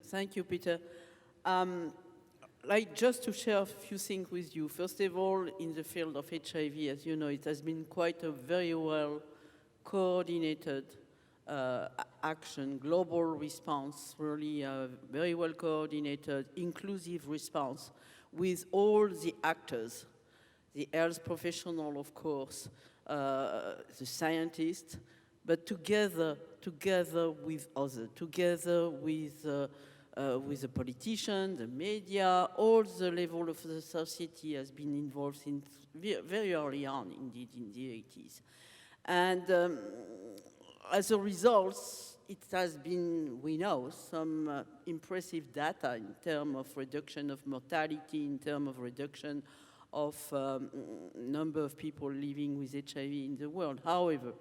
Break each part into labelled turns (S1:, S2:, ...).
S1: Thank you, Peter. Like just to share a few things with you. First of all, in the field of HIV, as you know, it has been quite a very well coordinated action, global response, really very well coordinated, inclusive response with all the actors, the health professional, of course, the scientists, but together with others, together with the politicians, the media, all the level of the society has been involved since very early on, indeed, in the 80s. And as a result, it has been, we know, some impressive data in terms of reduction of mortality, in terms of reduction of number of people living with HIV in the world. However,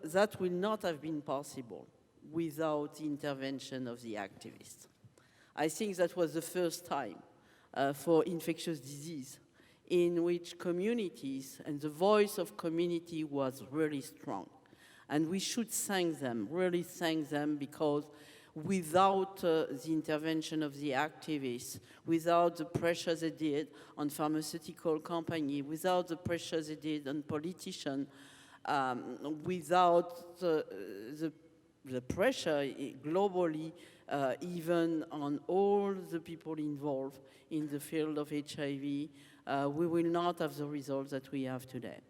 S1: that will not have been possible without the intervention of the activists. I think that was the first time for infectious disease in which communities and the voice of community was really strong. And we should thank them, really thank them, because without the intervention of the activists, without the pressure they did on pharmaceutical companies, without the pressure they did on politicians, without the pressure globally, even on all the people involved in the field of HIV, we will not have the results that we have today.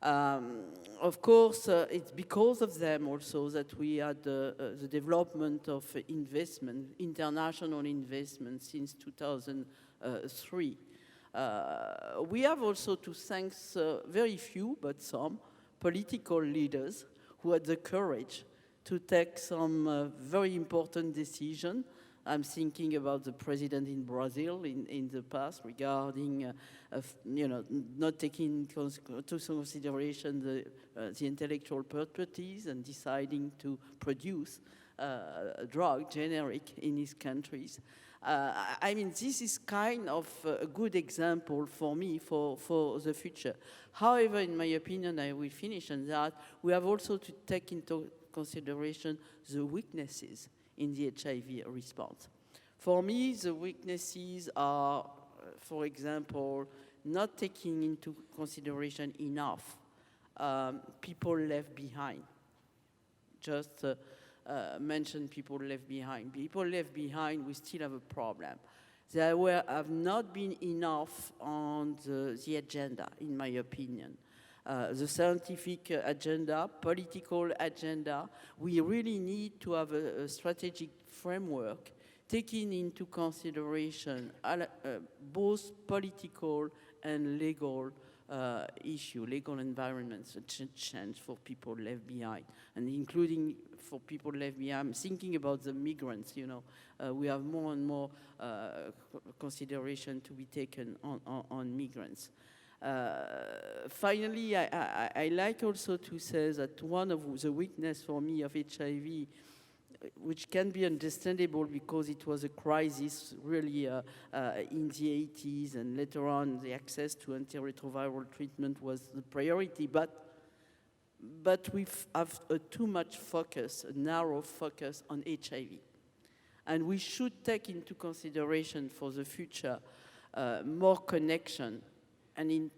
S1: Of course, it's because of them also that we had the development of investment, international investment since 2003. We have also to thank very few, but some, political leaders who had the courage to take some very important decisions. I'm thinking about the president in Brazil in the past regarding, not taking into consideration the intellectual properties and deciding to produce a drug generic in his countries. I mean, this is kind of a good example for me for the future. However, in my opinion, I will finish on that, we have also to take into consideration the weaknesses in the HIV response. For me, the weaknesses are, for example, not taking into consideration enough people left behind. Just mention people left behind. People left behind, we still have a problem. There have not been enough on the agenda, in my opinion. The scientific agenda, political agenda, we really need to have a strategic framework taking into consideration both political and legal issue, legal environments, change for people left behind, and including for people left behind. I'm thinking about the migrants, we have more and more consideration to be taken on migrants. Finally, I like also to say that one of the weaknesses for me of HIV, which can be understandable because it was a crisis really in the 80s, and later on the access to antiretroviral treatment was the priority, but we have too much focus, a narrow focus on HIV. And we should take into consideration for the future more connection and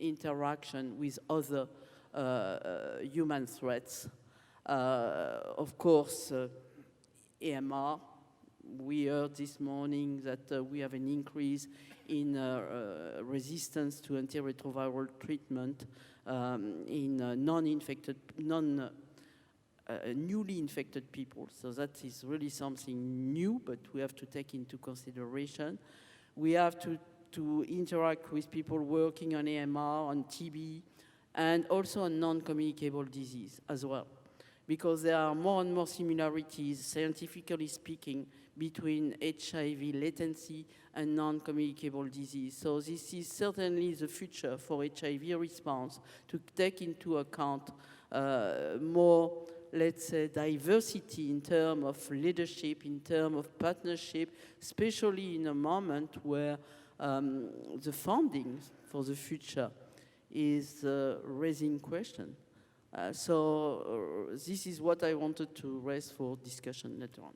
S1: interaction with other human threats. Of course, AMR, we heard this morning that we have an increase in resistance to antiretroviral treatment in newly infected people. So that is really something new, but we have to take into consideration. We have to interact with people working on AMR, on TB, and also on non-communicable disease as well, because there are more and more similarities, scientifically speaking, between HIV latency and non-communicable disease. So this is certainly the future for HIV response, to take into account more, let's say, diversity in terms of leadership, in terms of partnership, especially in a moment where the funding for the future is raising questions. So this is what I wanted to raise for discussion later on.